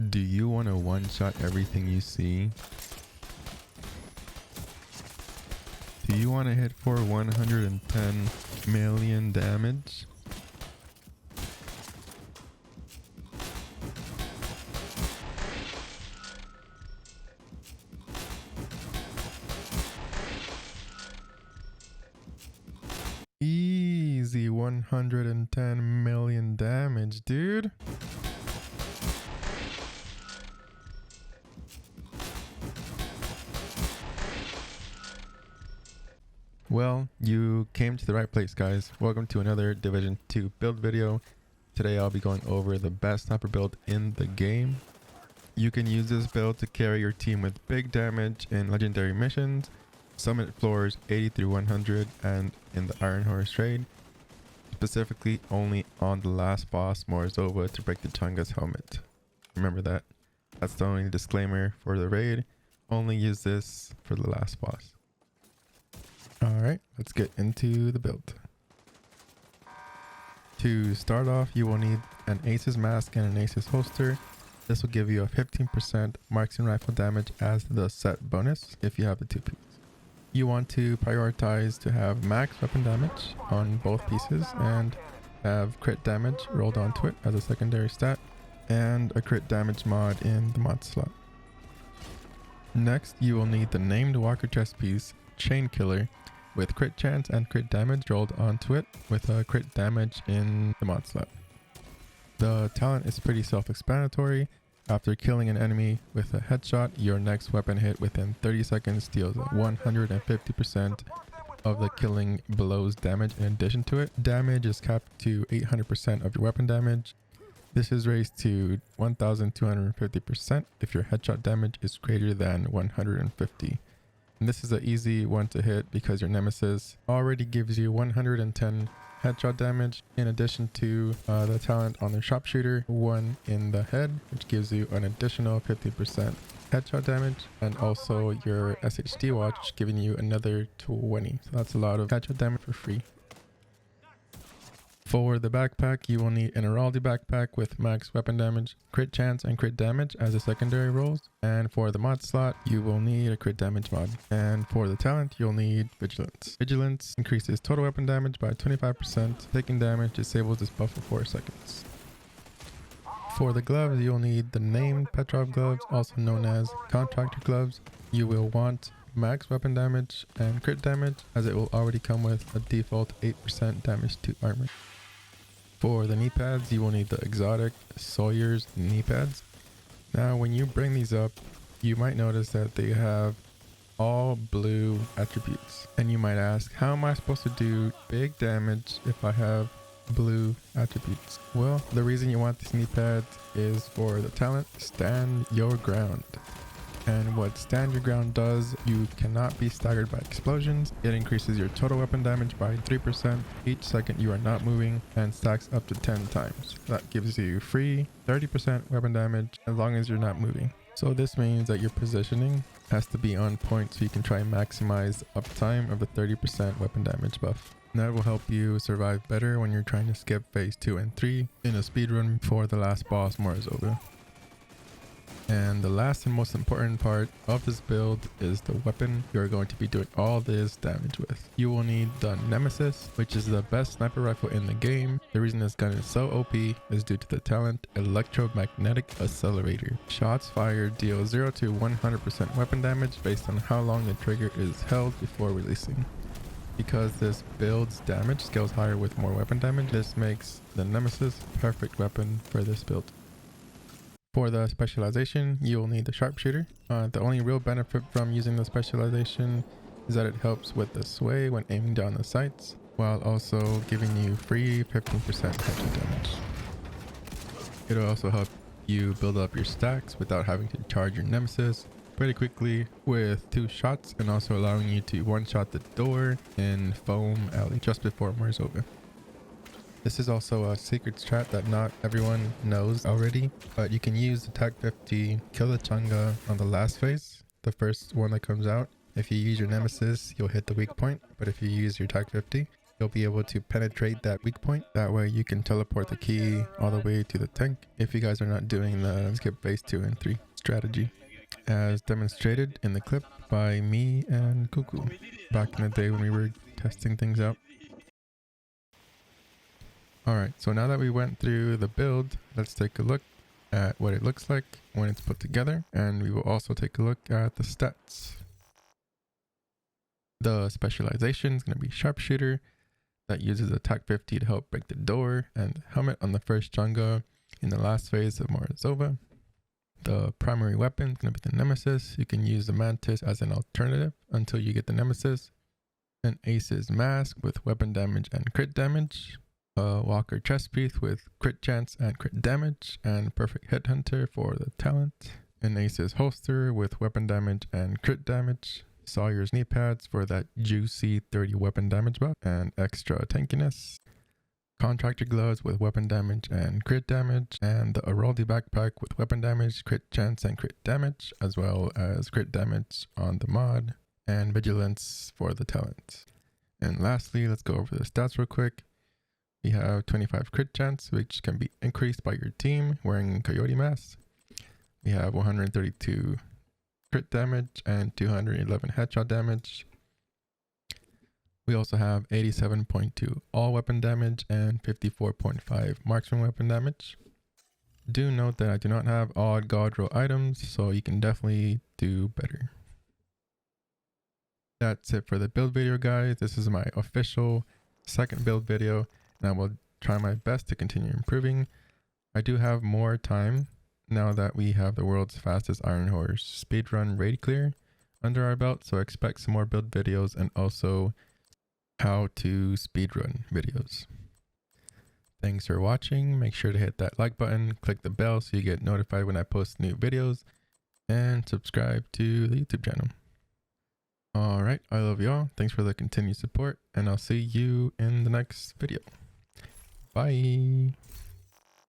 Do you want to one-shot everything you see? Do you want to hit for 110 million damage? Easy 110 million damage, dude. Well, you came to the right place, guys. Welcome to another Division 2 build video. Today I'll be going over the best sniper build in the game. You can use this build to carry your team with big damage in legendary missions, summit floors 80 through 100, and in the Iron Horse raid. Specifically only on the last boss, Morozova, to break the Chunga's helmet. Remember that. That's the only disclaimer for the raid. Only use this for the last boss. Alright, let's get into the build. To start off, you will need an Ace's mask and an Ace's holster. This will give you a 15% marksman rifle damage as the set bonus if you have the two pieces. You want to prioritize to have max weapon damage on both pieces and have crit damage rolled onto it as a secondary stat, and a crit damage mod in the mod slot. Next, you will need the named Walker chest piece, Chain Killer, with crit chance and crit damage rolled onto it with a crit damage in the mod slot. The talent is pretty self-explanatory. After killing an enemy with a headshot, your next weapon hit within 30 seconds deals 150% of the killing blow's damage. In addition to it, damage is capped to 800% of your weapon damage. This is raised to 1250% if your headshot damage is greater than 150. And this is an easy one to hit because your nemesis already gives you 110 headshot damage, in addition to the talent on the sharpshooter, one in the head, which gives you an additional 50% headshot damage, and also your SHD watch giving you another 20. So that's a lot of headshot damage for free. For the backpack, you will need an Heraldi backpack with max weapon damage, crit chance, and crit damage as the secondary rolls. And for the mod slot, you will need a crit damage mod. And for the talent, you'll need Vigilance. Vigilance increases total weapon damage by 25%. Taking damage disables this buff for 4 seconds. For the gloves, you'll need the named Petrov gloves, also known as contractor gloves. You will want max weapon damage and crit damage, as it will already come with a default 8% damage to armor. For the knee pads, you will need the exotic Sawyer's knee pads. Now, when you bring these up, you might notice that they have all blue attributes. And you might ask, how am I supposed to do big damage if I have blue attributes? Well, the reason you want these knee pads is for the talent Stand Your Ground. And what Stand Your Ground does, you cannot be staggered by explosions. It increases your total weapon damage by 3% each second you are not moving, and stacks up to 10 times. That gives you free 30% weapon damage as long as you're not moving. So this means that your positioning has to be on point so you can try and maximize uptime of the 30% weapon damage buff. And that will help you survive better when you're trying to skip phase 2 and 3 in a speedrun before the last boss, Morozova. And the last and most important part of this build is the weapon you're going to be doing all this damage with. You will need the Nemesis, which is the best sniper rifle in the game. The reason this gun is so OP is due to the talent Electromagnetic Accelerator. Shots fired deal 0 to 100% weapon damage based on how long the trigger is held before releasing. Because this build's damage scales higher with more weapon damage, this makes the Nemesis perfect weapon for this build. For the specialization, you will need the sharpshooter. The only real benefit from using the specialization is that it helps with the sway when aiming down the sights, while also giving you free 15% headshot damage. It'll also help you build up your stacks without having to charge your nemesis pretty quickly with 2 shots, and also allowing you to one-shot the door in Foam Alley just before Morozova. This is also a secret strat that not everyone knows already, but you can use the TAC 50 kill the Chunga on the last phase, the first one that comes out. If you use your nemesis, you'll hit the weak point, but if you use your TAC 50, you'll be able to penetrate that weak point. That way you can teleport the key all the way to the tank if you guys are not doing the skip phase 2 and 3 strategy, as demonstrated in the clip by me and Cuckoo back in the day when we were testing things out. Alright, so now that we went through the build, let's take a look at what it looks like when it's put together, and we will also take a look at the stats. The specialization is going to be Sharpshooter, that uses attack 50 to help break the door, and helmet on the first Jenga in the last phase of Morozova. The primary weapon is going to be the Nemesis. You can use the Mantis as an alternative until you get the Nemesis. An Ace's Mask with weapon damage and crit damage. A Walker Chestpiece with crit chance and crit damage, and Perfect Headhunter for the talent. An Ace's Holster with weapon damage and crit damage. Sawyer's knee pads for that juicy 30 weapon damage buff and extra tankiness. Contractor gloves with weapon damage and crit damage, and the Araldi backpack with weapon damage, crit chance, and crit damage, as well as crit damage on the mod, and vigilance for the talent. And lastly, let's go over the stats real quick. We have 25 crit chance, which can be increased by your team wearing Coyote Mask. We have 132 crit damage and 211 headshot damage. We also have 87.2 all weapon damage and 54.5 marksman weapon damage. Do note that I do not have odd god roll items, so you can definitely do better. That's it for the build video, guys. This is my official second build video, and I will try my best to continue improving. I do have more time now that we have the world's fastest Iron Horse speedrun raid clear under our belt, so expect some more build videos and also how to speedrun videos. Thanks for watching. Make sure to hit that like button, click the bell so you get notified when I post new videos, and subscribe to the YouTube channel. Alright, I love y'all. Thanks for the continued support, and I'll see you in the next video. Bye.